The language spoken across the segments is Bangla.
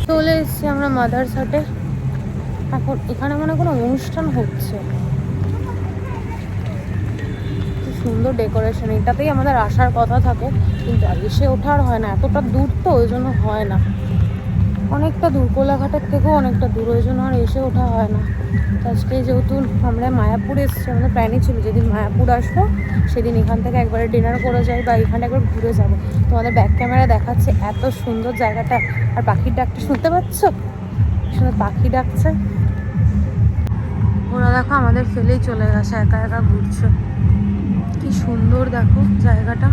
চলে এসেছি আমরা মাদার্স হাটে। এখন এখানে মানে কোনো অনুষ্ঠান হচ্ছে, কি সুন্দর ডেকোরেশন। এটাতেই আমাদের আসার কথা থাকে, কিন্তু এসে ওঠার হয় না, এতটা দূর তো ওই জন্য হয় না, অনেকটা দূর, কোলাঘাটের থেকেও অনেকটা দূর, ওই জন্য আর এসে ওঠা হয় না। আজকে যেহেতু আমরা মায়াপুর এসেছি, আমাদের প্ল্যানই ছিল যেদিন মায়াপুর আসবো সেদিন এখান থেকে একবারে ডিনার করে যাই বা এখানে একবার ঘুরে যাবো। তোমাদের ব্যাক ক্যামেরা দেখাচ্ছে এত সুন্দর জায়গাটা। আর পাখির ডাকটা শুনতে পাচ্ছ, শুনে পাখি ডাকছে। ওরা দেখো আমাদের ফেলেই চলে গেছে, একা একা ঘুরছে। কি সুন্দর দেখো জায়গাটা।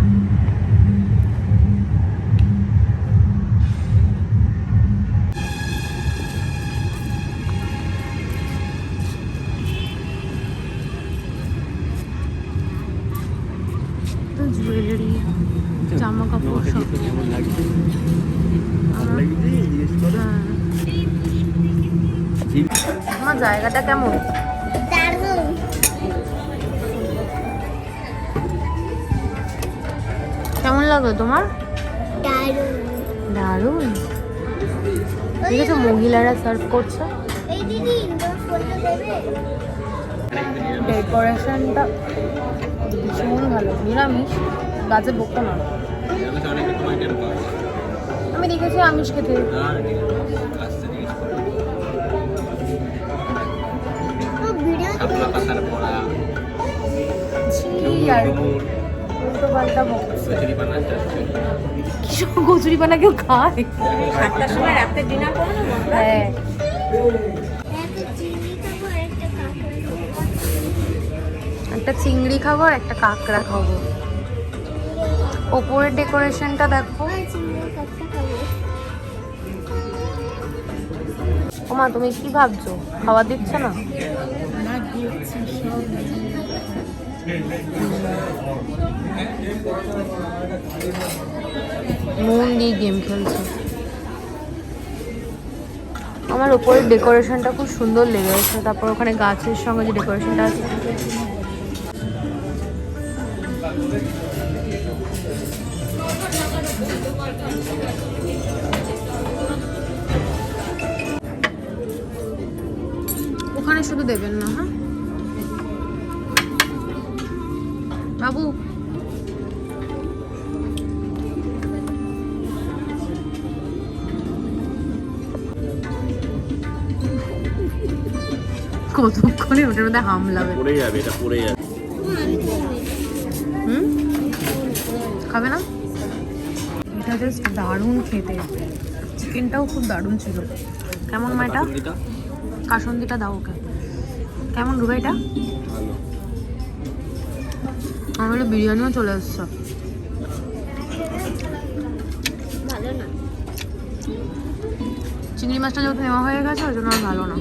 জুয়েলারি, জামা কাপড় সব। আমার জায়গাটা কেমন? কেমন লাগলো তোমার? দারুণ। ঠিক আছে, মহিলারা সার্ভ করছে। ডেকোরেশনটা ভীষণ ভালো। নিরামিষ, গাছে বকতো না। আমি দেখেছি আমিষ খেতে। কচুরি পানা কেউ খায়? 7টার সময় রাতে ডিনার করো না? হ্যাঁ, একটা চিংড়ি খাবো আর একটা কাঁকড়া খাবো। ওপরের ডেকোরেশনটা দেখো। ওমা, তুমি কি ভাবছো? খাওয়া দিচ্ছে না? মন দিয়ে গেম খেলছে। আমার উপরের ডেকোরেশনটা খুব সুন্দর লেগেছে। তারপর ওখানে গাছের সঙ্গে যে ডেকোরেশনটা আছে, ওখানে শুধু দেবেন না। হ্যাঁ বাবু, কতক্ষণে ওটার মধ্যে হামলাবে। পড়ে যাবে, এটা পড়ে যাবে। খাবে না? এটা জাস্ট দারুণ খেতে। চিকেনটাও খুব দারুণ ছিল। কেমন মা এটা? কাসন্দিটা দাও ওকে। কেমন রুবা এটা? আমার বিরিয়ানিও চলে এসছে। চিংড়ি মাছটা যেহেতু নেওয়া হয়ে গেছে ওই জন্য আর ভালো না।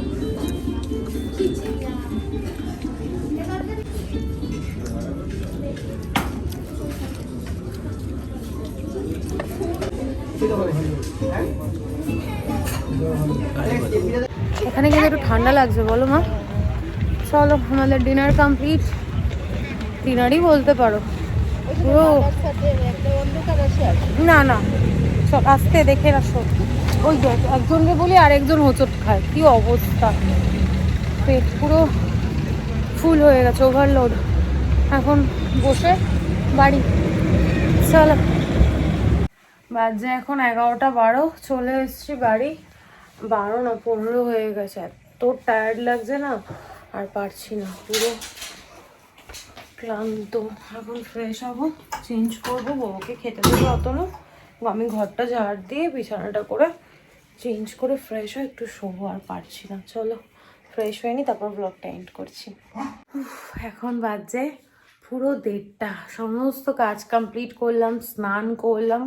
এখানে কিন্তু একটু ঠান্ডা লাগছে, বলো মা? চলো, আমাদের ডিনার কমপ্লিট। ডিনারই বলতে পারো পুরো। না না, সব আসতে দেখে আসো। ওই দেখ, একজনকে বলি আর একজন হোঁচট খায়, কি অবস্থা। পেট পুরো ফুল হয়ে গেছে, ওভারলোড। এখন বসে বাড়ি। চলো, বাজে এখন 11টা 12। চলে এসছি বাড়ি। 12 না 15 হয়ে গেছে। এত টায়ার্ড লাগছে না, আর পারছি না, পুরো ক্লান্ত। এখন ফ্রেশ হবো, চেঞ্জ করবো, বউকে খেতে দেবো অতনু। আমি ঘরটা ঝাড় দিয়ে বিছানাটা করে চেঞ্জ করে ফ্রেশ হয়ে একটু শোবো, আর পারছি না। চলো ফ্রেশ হয়নি, তারপর ব্লগটা এন্ড করছি। এখন বাজে পুরো 1:30। সমস্ত কাজ কমপ্লিট করলাম, স্নান করলাম,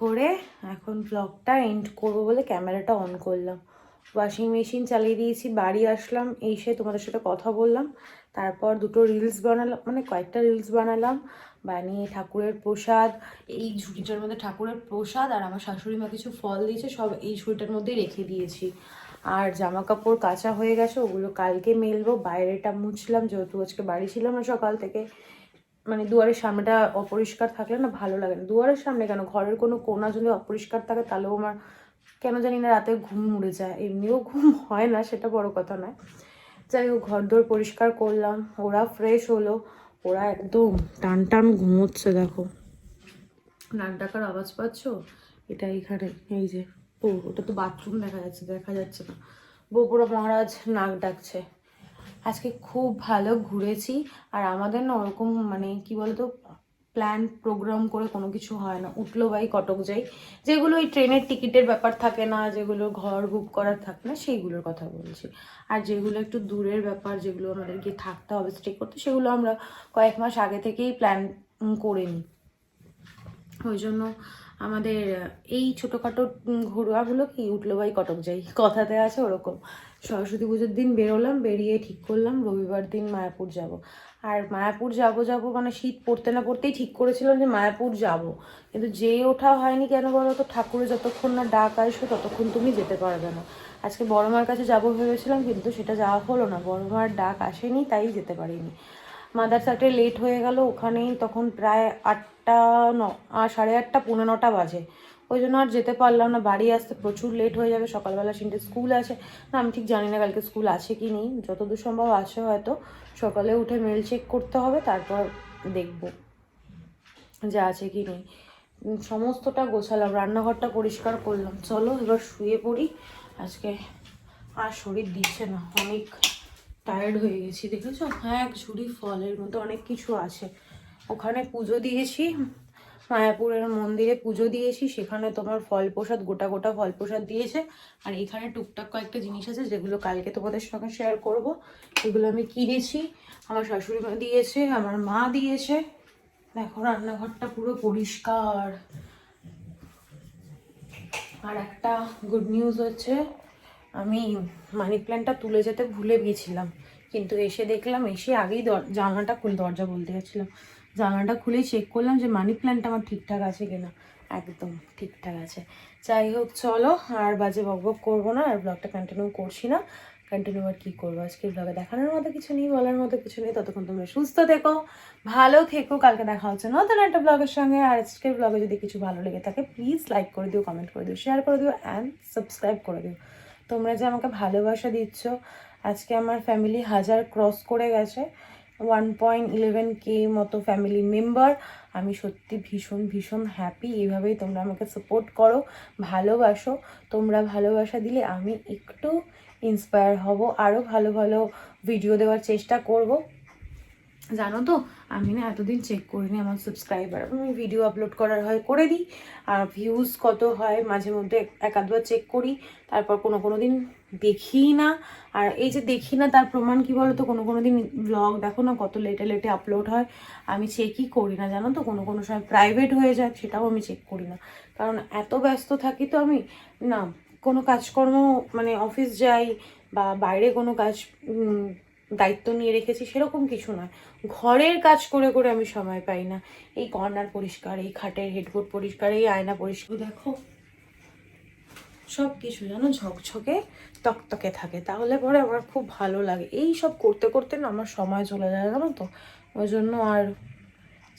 করে এখন ব্লগটা এন্ড করবো বলে ক্যামেরাটা অন করলাম। ওয়াশিং মেশিন চালিয়ে দিয়েছি, বাড়ি আসলাম, এসে তোমাদের সাথে কথা বললাম, তারপর দুটো রিলস বানালাম, মানে কয়েকটা রিলস বানালাম, বানিয়ে ঠাকুরের প্রসাদ, এই ঝুড়িটার মধ্যে ঠাকুরের প্রসাদ আর আমার শাশুড়ি মা কিছু ফল দিয়েছে, সব এই ঝুড়িটার মধ্যেই রেখে দিয়েছি। আর জামা কাপড় কাচা হয়ে গেছে, ওগুলো কালকে মেলবো। বাইরেটা মুছলাম, যেহেতু আজকে বাড়ি ছিলাম না সকাল থেকে। মানে দুয়ারের সামনেটা অপরিষ্কার থাকলে না ভালো লাগে না। দুয়ারের সামনে কেন, ঘরের কোনো কোণা যদি অপরিষ্কার থাকে তাহলেও আমার কেন জানি না রাতে ঘুম উড়ে যায়, এমনিও ঘুম হয় না, সেটা বড় কথা নয়। যাই হোক, ঘরদোর পরিষ্কার করলাম, ওরা ফ্রেশ হলো, ওরা একদম টান টান ঘুমোচ্ছে। দেখো নাক ডাকার আওয়াজ পাচ্ছ? এটা এইখানে, এই যে ওটা তো বাথরুম দেখা যাচ্ছে, দেখা যাচ্ছে না। বগুড়া মহারাজ নাক ডাকছে। আজকে খুব ভালো ঘুরেছি। আর আমাদের না ওরকম মানে কি বলতো প্ল্যান প্রোগ্রাম করে কোনো কিছু হয় না, উঠলো বাই কটক যাই। যেগুলো ওই ট্রেনের টিকিটের ব্যাপার থাকে না, যেগুলো ঘর বুক করার থাকে না, সেইগুলোর কথা বলছি। আর যেগুলো একটু দূরের ব্যাপার, যেগুলো আমাদের গিয়ে থাকতে হবে, স্টে করতে, সেগুলো আমরা কয়েক মাস আগে থেকেই প্ল্যান করে নিই। ওই জন্য আমাদের এই ছোটোখাটো ঘোরাগুলো কি উঠলো বাই কটক যাই কথাতে আছে ওরকম। সরস্বতী পুজোর দিন বেরোলাম, বেরিয়ে ঠিক করলাম রবিবার দিন মায়াপুর যাব। আর মায়াপুর যাব মানে শীত পড়তে না পড়তেই ঠিক করেছিলাম যে মায়াপুর যাব, কিন্তু যেই ওঠা হয়নি। কেন বলো তো? ঠাকুরের যতক্ষণ না ডাক আসবে ততক্ষণ তুমি যেতে পারবে না। আজকে বড় মার কাছে যাবো ভেবেছিলাম, কিন্তু সেটা যাওয়া হলো না, বড় মার ডাক আসেনি, তাই যেতে পারিনি। মাদারসাটে লেট হয়ে গেল, ওখানেই তখন প্রায় 8টা 8:30 পৌনে 9টা বাজে। ওই জন্য আর যেতে পারলাম না, বাড়ি আসতে প্রচুর লেট হয়ে যাবে। সকালবেলা সিনটে স্কুল আছে না, আমি ঠিক জানি না কালকে স্কুল আছে কি নেই, যতদূর সম্ভব আছে হয়তো। সকালে উঠে মেল চেক করতে হবে, তারপর দেখব যে আছে কি নেই। সমস্তটা গোছালাম, রান্নাঘরটা পরিষ্কার করলাম। চলো এবার শুয়ে পড়ি। আজকে আর শরীর দিচ্ছে না, অনেক টায়ার্ড হয়ে গেছি। দেখেছো? হ্যাঁ, এক ঝুড়ি ফলের মতো অনেক কিছু আছে। ওখানে পুজো দিয়েছি, মায়াপুরের মন্দিরে পুজো দিয়েছি, সেখানে তোমার ফল প্রসাদ, গোটা গোটা ফল প্রসাদ দিয়েছে। আর এখানে টুকটাক কয়েকটা জিনিস আছে যেগুলো কালকে তোমাদের সঙ্গে শেয়ার করব। এগুলো আমি কিনেছি, আমার শাশুড়ি মা দিয়েছে, আমার মা দিয়েছে। দেখো রান্নাঘরটা পুরো পরিষ্কার। আর একটা গুড নিউজ হচ্ছে, আমি মানি প্ল্যান্টটা তুলে যেতে ভুলে গিয়েছিলাম, কিন্তু এসে দেখলাম, এসে আগেই জানলাটা খুলে, দরজা বলতে গেছিলাম, জানলাটা খুলেই চেক করলাম যে মানি প্ল্যান্ট আমার ঠিকঠাক আছে কিনা। একদম ঠিকঠাক আছে। যাই হোক চলো, আর বাজে বকবক করবো না, আর ব্লগটা কন্টিনিউ করছি না। কন্টিনিউ আর কী করবো, আজকের ব্লগে দেখানোর মতো কিছু নেই, বলার মতো কিছু নেই। ততক্ষণ তোমরা সুস্থ থেকো, ভালো থেকো। কালকে দেখা হচ্ছে নতুন একটা ব্লগের সঙ্গে। আর আজকের ব্লগে যদি কিছু ভালো লেগে থাকে, প্লিজ লাইক করে দিও, কমেন্ট করে দিও, শেয়ার করে দিও অ্যান্ড সাবস্ক্রাইব করে দিও। তোমরা যে আমাকে ভালোবাসা দিচ্ছ, আজকে আমার ফ্যামিলি 1000 ক্রস করে গেছে, 1.11K মতো ফ্যামিলি মেম্বার। আমি সত্যি ভীষণ ভীষণ হ্যাপি। এইভাবেই তোমরা আমাকে সাপোর্ট করো, ভালোবাসো। তোমরা ভালোবাসা দিলে আমি একটু ইন্সপায়ার হব, আরও ভালো ভালো ভিডিও দেওয়ার চেষ্টা করব। জানো তো, আমি না এতদিন চেক করিনি আমার সাবস্ক্রাইবার। আমি ভিডিও আপলোড করার হয় করে দিই, আর ভিউজ কত হয় মাঝে মধ্যে এক আধবার চেক করি, তারপর কোনো দিন দেখি না। আর এই যে দেখি না, তার প্রমাণ কি বলো তো, কোনো দিন ব্লগ দেখো না কত লেটে লেটে আপলোড হয়, আমি চেকই করি না। জানো তো, কোনো সময় প্রাইভেট হয়ে যায়, সেটাও আমি চেক করি না, কারণ এত ব্যস্ত থাকি তো আমি। না, কোনো কাজকর্ম মানে অফিস যাই বা বাইরে কোনো কাজ দায়িত্ব নিয়ে রেখেছি, সেরকম কিছু নয়। ঘরের কাজ করে করে আমি সময় পাই না। এই কর্নার পরিষ্কার, এই খাটের হেডবোর্ড পরিষ্কার, এই আয়না পরিষ্কার, দেখো সব কিছু যেন ঝকঝকে তকতকে থাকে, তাহলে পরে আমার খুব ভালো লাগে। এই সব করতে করতে না আমার সময় চলে যায়, জানো তো, ওই জন্য আর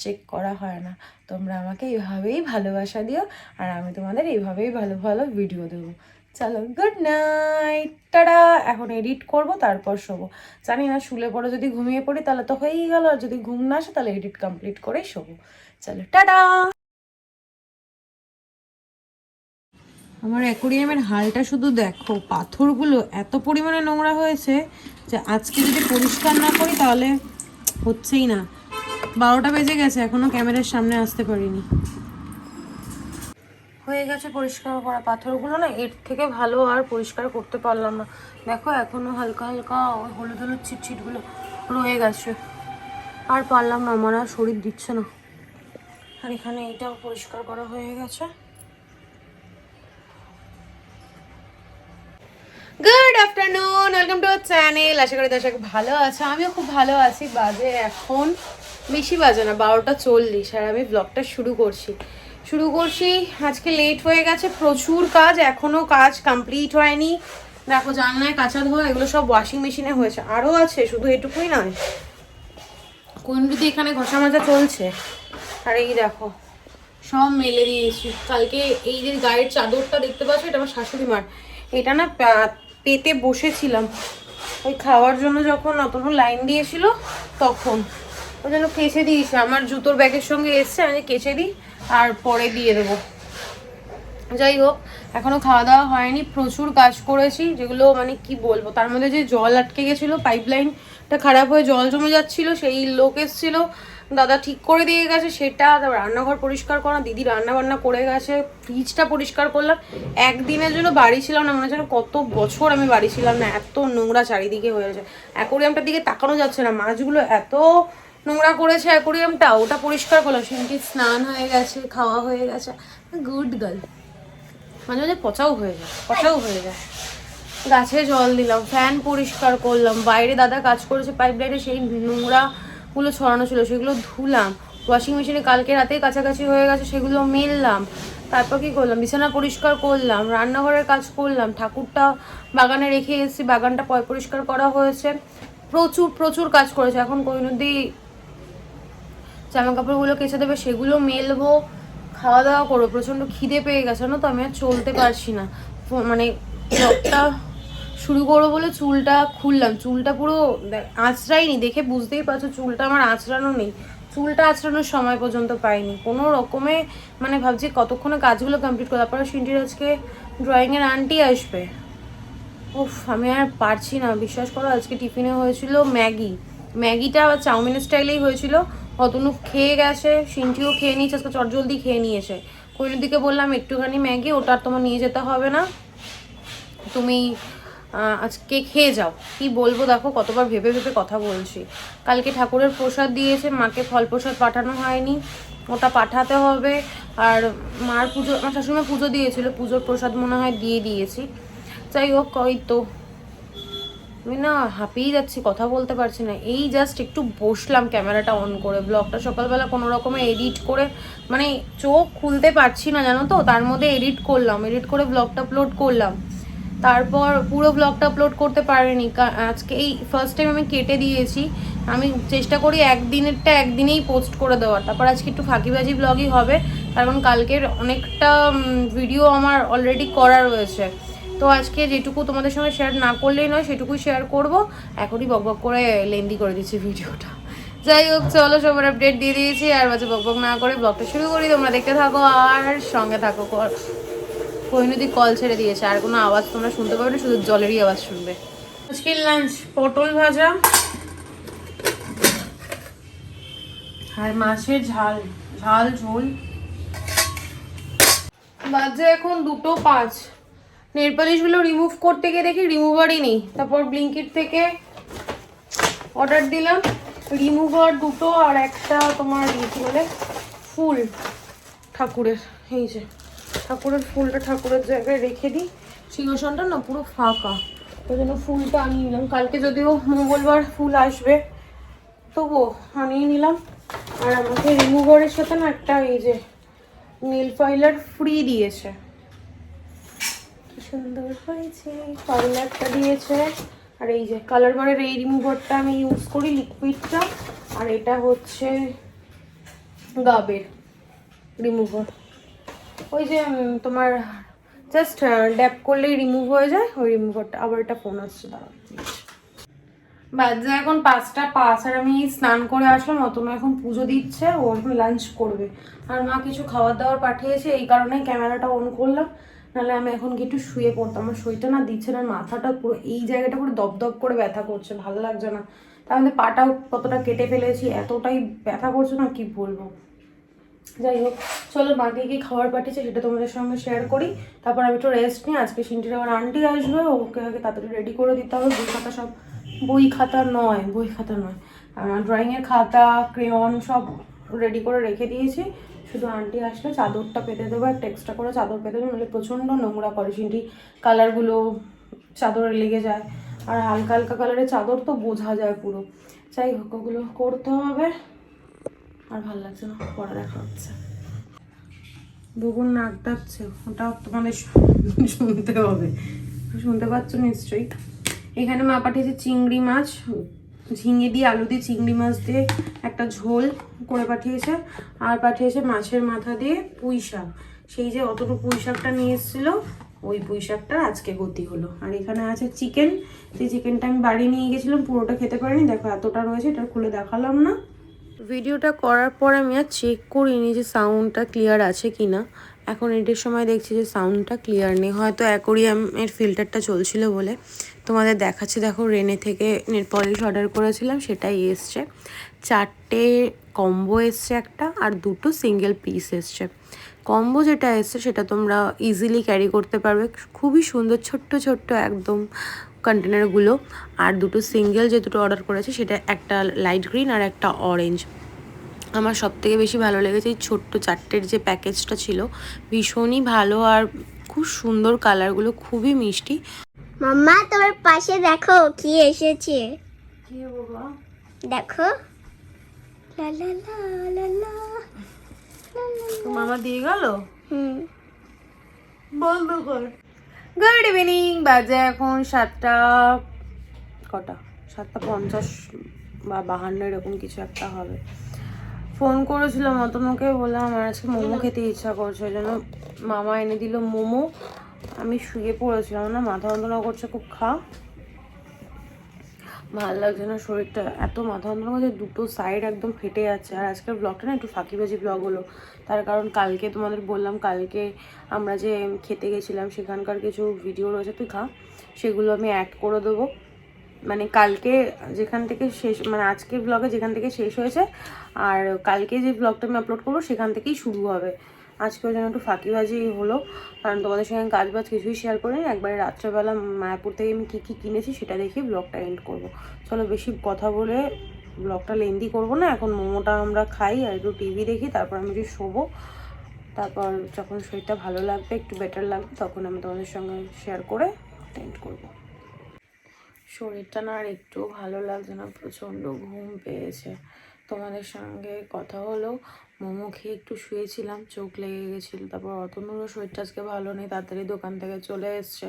চেক করা হয় না। তোমরা আমাকে এইভাবেই ভালোবাসা দিও, আর আমি তোমাদের এইভাবেই ভালো ভালো ভিডিও দেবো। চলো, গুড নাইট, টাটা। এখন এডিট করব, তারপর শোবো। জানি না শুলে পরে যদি ঘুমিয়ে পড়ি তাহলে তো হয়েই গেল, আর যদি ঘুম না আসে তাহলে এডিট কমপ্লিট করেই শোবো। চলো, টাটা। আমার অ্যাকোরিয়ামের হালটা শুধু দেখো, পাথরগুলো এত পরিমাণে নোংরা হয়েছে যে আজকে যদি পরিষ্কার না করি তাহলে হচ্ছেই না। 12টা বেজে গেছে, এখনো ক্যামেরার সামনে আসতে পারিনি। হয়ে গেছে পরিষ্কার করা, পাথরগুলো না এর থেকে ভালো আর পরিষ্কার করতে পারলাম না। দেখো এখনো হালকা হালকা হলুদ হলুদ ছিটছিটগুলো রয়ে গেছে, আর পারলাম না, আমার আর শরীর দিচ্ছে না। আর এখানে এটাও পরিষ্কার করা হয়ে গেছে। Good afternoon, welcome to our channel. আশা করি দর্শক ভালো আছে, আমিও খুব ভালো আছি। বাজে এখন বেশি বাজে না, 12টা 40, আর আমি ব্লগটা শুরু করছি। আজকে লেট হয়ে গেছে, প্রচুর কাজ, এখনও কাজ কমপ্লিট হয়নি। দেখো জানলায় কাঁচা ধোয়া, এগুলো সব ওয়াশিং মেশিনে হয়েছে, আরও আছে, শুধু এটুকুই নয়, কোন যদি এখানে ঘষা মাজা চলছে। আর এই দেখো সব মেলে দিয়েছি। কালকে এই যে গায়ের চাদরটা দেখতে পাচ্ছ, এটা আমার শাশুড়ি মার। এটা না পেতে বসেছিলাম ওই খাওয়ার জন্য, যখন অতগুলো লাইন দিয়েছিল তখন ওই জন্য কেচে দিয়েছি। আমার জুতোর ব্যাগের সঙ্গে এসছে, আমি কেচে দিই আর পরে দিয়ে দেবো। যাই হোক, এখনো খাওয়া দাওয়া হয়নি, প্রচুর কাজ করেছি, যেগুলো মানে কি বলবো। তার মধ্যে যে জল আটকে গেছিলো, পাইপ লাইনটা খারাপ হয়ে জল জমে যাচ্ছিল, সেই লোক এসেছিলো, দাদা ঠিক করে দিয়ে গেছে সেটা। তারপর রান্নাঘর পরিষ্কার করা, দিদি রান্না বান্না করে গেছে, ফ্রিজটা পরিষ্কার করলাম। একদিনের জন্য বাড়ি ছিলাম না, মনে হচ্ছে কত বছর আমি বাড়ি ছিলাম না, এত নোংরা চারিদিকে হয়ে গেছে। অ্যাকোরিয়ামটার দিকে তাকানো যাচ্ছে না, মাছগুলো এত নোংরা করেছে অ্যাকোরিয়ামটা, ওটা পরিষ্কার করলাম। সিনটি স্নান হয়ে গেছে, খাওয়া হয়ে গেছে, গুড গার্ল। মাঝে মাঝে পচাও হয়ে যায়। গাছে জল দিলাম, ফ্যান পরিষ্কার করলাম, বাইরে দাদা কাজ করেছে পাইপ লাইনে, সেই নোংরাগুলো ছড়ানো ছিল সেগুলো ধুলাম। ওয়াশিং মেশিনে কালকে রাতেই কাছাকাছি হয়ে গেছে, সেগুলো মেললাম। তারপর কি করলাম, বিছানা পরিষ্কার করলাম, রান্নাঘরের কাজ করলাম, ঠাকুরটা বাগানে রেখে এসেছি, বাগানটা পরিষ্কার করা হয়েছে। প্রচুর কাজ করেছে। এখন কৈনুদি জামা কাপড়গুলো কেচে দেবে, সেগুলো মেলবো, খাওয়া দাওয়া করবো। প্রচণ্ড খিদে পেয়ে গেছে না তো, আমি আর চলতে পারছি না। মানে ব্লগটা শুরু করবো বলে চুলটা খুললাম, চুলটা পুরো আঁচড়াইনি, দেখে বুঝতেই পারছো চুলটা আমার আঁচড়ানো নেই। চুলটা আঁচড়ানোর সময় পর্যন্ত পাইনি কোনো রকমে। মানে ভাবছি কতক্ষণে কাজগুলো কমপ্লিট করবো। তারপরে সিনটির আজকে ড্রয়িংয়ের আন্টি আসবে। উফ, আমি আর পারছি না, বিশ্বাস করো। আজকে টিফিনে হয়েছিল ম্যাগিটা আবার চাউমিনের স্টাইলেই হয়েছিল। অতনু খেয়ে গেছে, সিনটিও খেয়ে নিয়েছে, আজকে চটজলদি খেয়ে নিয়েছে। কৈনুদিকে বললাম একটুখানি ম্যাগি, ওটা আর তোমার নিয়ে যেতে হবে না, তুমি আজকে খেয়ে যাও। কি বলবো দেখো, কতবার ভেবে কথা বলছি। কালকে ঠাকুরের প্রসাদ দিয়েছে, মাকে ফল প্রসাদ পাঠানো হয়নি, ওটা পাঠাতে হবে। আর মার পুজো, আমার শাশুড়ি মা পুজো দিয়েছিল, পুজোর প্রসাদ মনে হয় দিয়ে দিয়েছি। যাই হোক, ওই তো আমি না হাঁপিয়ে যাচ্ছি, কথা বলতে পারছি না। এই জাস্ট একটু বসলাম ক্যামেরাটা অন করে, ব্লগটা সকালবেলা কোনো রকমে এডিট করে, মানে চোখ খুলতে পারছি না জানো তো, তার মধ্যে এডিট করে ব্লগটা আপলোড করলাম। তারপর পুরো ব্লগটা আপলোড করতে পারিনি, আজকে এই ফার্স্ট টাইম আমি কেটে দিয়েছি। আমি চেষ্টা করি একদিনেরটা একদিনেই পোস্ট করে দেওয়ার। তারপর আজকে একটু ফাঁকিবাজি ব্লগই হবে, কারণ কালকের অনেকটা ভিডিও আমার অলরেডি করা রয়েছে। তো আজকে যেটুকু তোমাদের সঙ্গে শেয়ার না করলেই নয়, সেটুকুই শেয়ার করব। এখনই বকবক করে লেন্দি করে দিচ্ছি ভিডিওটা। যাই হোক, চলো, সবার আপডেট দিয়ে দিয়েছি, আর বাজে বকবক না করে ব্লগটা শুরু করি। তোমরা দেখতে থাকো আর সঙ্গে থাকো। কৈনুদি কল ছেড়ে দিয়েছে, আর কোনো আওয়াজ তোমরা শুনতে পাবে না, শুধু জলেরই আওয়াজ শুনবে। আজকের লাঞ্চ পটল ভাজা আর মাছের ঝাল ঝোল। বাজে এখন 2:05। নেল পালিশগুলো রিমুভ করতে গিয়ে দেখি রিমুভারই নেই। তারপর ব্লিঙ্কিট থেকে অর্ডার দিলাম রিমুভার দুটো, আর একটা তোমার কি বলে ফুল ঠাকুরের। এই যে ঠাকুরের ফুলটা ঠাকুরের জায়গায় রেখে দিই, সিংহাসনটা না পুরো ফাঁকা, ওই জন্য ফুলটা আনিয়ে নিলাম। কালকে যদিও মঙ্গলবার ফুল আসবে, তবুও আনিয়ে নিলাম। আর আমাকে রিমুভারের সাথে না একটা এই যে নেল ফাইলার ফ্রি দিয়েছে, কি সুন্দর হয়েছে। ফাইল একটা দিয়েছে, আর এই যে কালার বারের এই রিমুভারটা আমি ইউজ করি, লিকুইডটা। আর এটা হচ্ছে গাবের রিমুভার, ওই যে তোমার জাস্ট ড্যাপ করলেই রিমুভ হয়ে যায় ওই রিমুভারটা। আবার এটা ফোন আসছে, দাঁড়া। বাজে এখন 5:05, আর আমি স্নান করে আসলাম। অতনু এখন পুজো দিচ্ছে, ও এখন লাঞ্চ করবে। আর মা কিছু খাবার দাবার পাঠিয়েছে, এই কারণে ক্যামেরাটা অন করলাম, নাহলে আমি এখন কি একটু শুয়ে পড়তাম। আমার শরীরটা না দিচ্ছে না, মাথাটা পুরো এই জায়গাটা পুরো দপদপ করে ব্যথা করছে, ভালো লাগছে না। তার মধ্যে পাটাও কতটা কেটে ফেলেছি, এতটাই ব্যথা করছে না কি বলবো। যাই হোক, চলো মাকে কি খাবার পাঠিয়েছে সেটা তোমাদের সঙ্গে শেয়ার করি। তারপর আমি একটু রেস্ট নিই। আজকে সিনটির আবার আন্টি আসবে, ওকে আগে তাড়াতাড়ি রেডি করে দিতে হবে। বই খাতা নয়, ড্রয়িংয়ের খাতা, ক্রেয়ন সব রেডি করে রেখে দিয়েছি। শুধু আন্টি আসলে চাদরটা পেতে দেবো, একটা এক্সট্রা করে চাদর পেতে দেবো, নাহলে প্রচণ্ড নোংরা করে সিনটি, কালারগুলো চাদরে লেগে যায়। আর হালকা হালকা কালারের চাদর তো বোঝা যায় পুরো। যাই হোক, ওগুলো করতে হবে। আর ভালো লাগছে না, পরে দেখা হচ্ছে। বুগুন নাক ডাকছে, ওটা তোমাদের শুনতে হবে, শুনতে পাচ্ছ নিশ্চয়ই। এখানে মা পাঠিয়েছে চিংড়ি মাছ, ঝিঙে দিয়ে আলু দিয়ে চিংড়ি মাছ দিয়ে একটা ঝোল করে পাঠিয়েছে, আর পাঠিয়েছে মাছের মাথা দিয়ে পুঁই শাক। সেই যে অতটুকু পুঁই শাকটা নিয়ে এসেছিলো, ওই পুঁই শাকটা আজকে গতি হলো। আর এখানে আছে চিকেন, যে চিকেনটা আমি বাড়ি নিয়ে গেছিলাম, পুরোটা খেতে পারিনি, দেখো এতটা রয়েছে, এটা খুলে দেখালাম না। ভিডিওটা করার পর আমি আর চেক করিনি যে সাউন্ডটা ক্লিয়ার আছে কি না। এখন এডিটের সময় দেখছি যে সাউন্ডটা ক্লিয়ার নেই, হয়তো অ্যাকোরিয়ামের ফিল্টারটা চলছিল বলে। তোমাদের দেখাচ্ছি, দেখো রেনে থেকে নেল পলিশ অর্ডার করেছিলাম, সেটাই এসছে। 4টে কম্বো এসছে একটা, আর 2টো সিঙ্গেল পিস এসছে। কম্বো যেটা এসছে সেটা তোমরা ইজিলি ক্যারি করতে পারবে, খুবই সুন্দর ছোট্ট ছোট্ট একদম কন্টেনারগুলো। আর 2টো সিঙ্গেল যে 2টো অর্ডার করেছে, সেটা একটা লাইট গ্রিন আর একটা অরেঞ্জ। আমার সবথেকে বেশি ভালো লেগেছে এই ছোট্ট 4টের যে প্যাকেজটা ছিল, ভীষণই ভালো আর খুব সুন্দর, কালারগুলো খুবই মিষ্টি। মাম্মা তোমার পাশে দেখো কি এসেছে, কি বাবা দেখো লা লা লা লা লা তো মামা দিয়ে গেল। হুম বন্ধ কর। গুড ইভিনিং, বাজে এখন 7টা কটা 7:50 বা 52 এরকম কিছু একটা হবে। ফোন করেছিলাম অতনুকে, বললাম আমার আজকে মোমো খেতে ইচ্ছা করছে, ওই জন্য মামা এনে দিল মোমো। আমি শুয়ে পড়েছিলাম না, মাথা যন্ত্রণা করছে খুব, ভালো লাগছে না শরীরটা, এত মাথা যন্ত্রণা করছে, 2টো সাইড একদম ফেটে যাচ্ছে। আর আজকের ব্লগটা না একটু ফাঁকিবাজি ব্লগ হলো, তার কারণ কালকে তোমাদের বললাম, কালকে আমরা যে খেতে গেছিলাম সেখানকার কিছু ভিডিও রয়েছে, তুই খা, সেগুলো আমি অ্যাড করে দেবো। মানে কালকে যেখান থেকে শেষ, মানে আজকের ব্লগে যেখান থেকে শেষ হয়েছে, আর কালকে যে ব্লগটা আমি আপলোড করবো সেখান থেকেই শুরু হবে। আজকেও যেন একটু ফাঁকিবাজি হলো, কারণ তোমাদের সঙ্গে কাজ বাজ কিছুই শেয়ার করিনি। একবারে রাত্রেবেলা মায়াপুর থেকে আমি কী কী কিনেছি সেটা দেখে ব্লগটা এন্ড করবো। চলো বেশি কথা বলে ব্লগটা লেন্দি করবো না, এখন মোমোটা আমরা খাই আর একটু টিভি দেখি, তারপর আমি একটু শোবো। তারপর যখন শরীরটা ভালো লাগবে, একটু বেটার লাগবে, তখন আমি তোমাদের সঙ্গে শেয়ার করে এন্ড করবো। শরীরটা না আর একটু ভালো লাগছে না, প্রচণ্ড ঘুম পেয়েছে। তোমাদের সঙ্গে কথা হলো, মোমো খেয়ে একটু শুয়েছিলাম, চোখ লেগে গেছিলো। তারপর অতনুরও শরীরটা আজকে ভালো নেই, তাড়াতাড়ি দোকান থেকে চলে এসছে।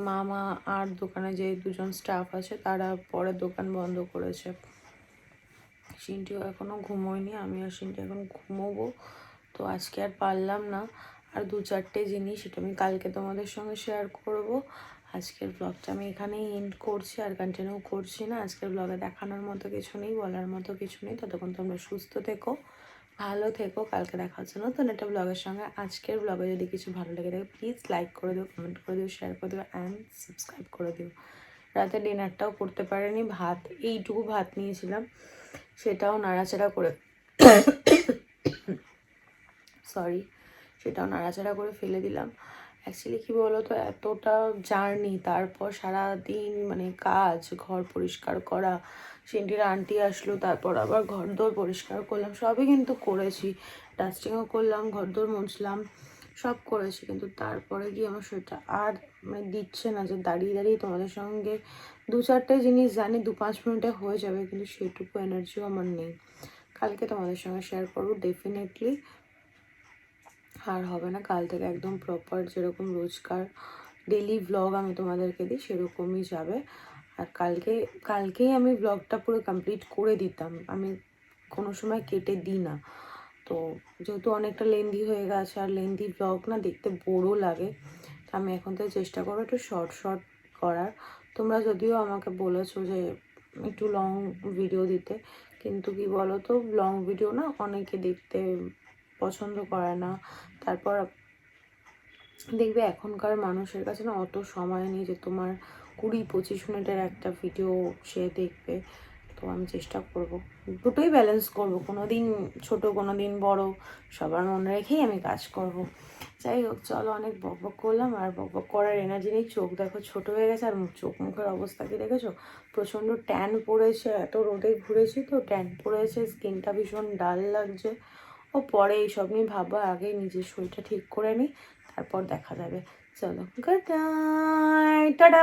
মামা আর দোকানে যে 2জন স্টাফ আছে তারা পরে দোকান বন্ধ করেছে। সিনটিও এখনও ঘুমোয়নি, আমি আর সিনটি এখন ঘুমোবো। তো আজকে আর পারলাম না, আর 2-4টে জিনিস, সেটা আমি কালকে তোমাদের সঙ্গে শেয়ার করব। আজকের ব্লগটা আমি এখানেই এন্ড করছি, আর কন্টিনিউ করছি না। আজকের ব্লগে দেখানোর মতো কিছু নেই, বলার মতো কিছু নেই। ততক্ষণ তোমরা সুস্থ থেকো, ভালো থেকো, কালকে দেখা হচ্ছে নতুন একটা ব্লগের সঙ্গে। আজকের ব্লগে যদি কিছু ভালো লেগে থাকে প্লিজ লাইক করে দিও, কমেন্ট করে দিও, শেয়ার করে দিও অ্যান্ড সাবস্ক্রাইব করে দিও। রাতে ডিনারটাও করতে পারিনি, ভাত এইটুকু ভাত নিয়েছিলাম, সেটাও নাড়াচাড়া করে সেটাও নাড়াচাড়া করে ফেলে দিলাম। অ্যাকচুয়ালি কী বলো তো, এতটা জার্নি, তারপর সারাদিন মানে কাজ, ঘর পরিষ্কার করা, সেন্টির আন্টি আসলো, তারপর আবার ঘরদোর পরিষ্কার করলাম, সবই কিন্তু করেছি, ডাস্টিংও করলাম, ঘরদোর মুছলাম, সব করেছি, কিন্তু তারপরে গিয়ে আমার শরীরটা আর মানে দিচ্ছে না যে দাঁড়িয়ে দাঁড়িয়ে তোমাদের সঙ্গে 2-4টে জিনিস জানি 2-5 মিনিটে হয়ে যাবে, কিন্তু সেটুকু এনার্জিও আমার নেই। কালকে তোমাদের সঙ্গে শেয়ার করবো ডেফিনেটলি, আর হবে না, কাল থেকে একদম প্রপার যেরকম রোজকার ডেলি ব্লগ আমি তোমাদেরকে দিই সেরকমই যাবে। আর কালকেই আমি ব্লগটা পুরো কমপ্লিট করে দিতাম, আমি কোনো সময় কেটে দিই না। তো যেহেতু অনেকটা লেন্দি হয়ে গেছে, আর লেন্দি ব্লগ না দেখতে বোরও লাগে, তো আমি এখন থেকে চেষ্টা করবো একটু শর্ট করার। তোমরা যদিও আমাকে বলেছো যে একটু লং ভিডিও দিতে, কিন্তু কি বলো তো, লং ভিডিও না অনেকে দেখতে পছন্দ করে না। তারপর দেখবে এখনকার মানুষের কাছে না অত সময় নেই যে তোমার 20-25 মিনিটের একটা ভিডিও সে দেখবে। তো আমি চেষ্টা করব, দুটোই ব্যালেন্স করব, কোনো দিন ছোটো কোনো দিন বড়, সবার মনে রেখেই আমি কাজ করব। যাই হোক, চলো অনেক বকবক করলাম, আর বকবক করার এনার্জি নেই। চোখ দেখো ছোটো হয়ে গেছে, আর চোখ মুখের অবস্থা কি দেখেছো, প্রচণ্ড ট্যান পড়েছে, এত রোদে ঘুরেছি তো ট্যান পড়েছে, স্কিনটা ভীষণ ডাল লাগছে। ও পরে এইসব নিয়ে ভাববা, আগে নিজের শরীরটা ঠিক করে নিই, তারপর দেখা যাবে। চলো, গুড নাইট, টাটা।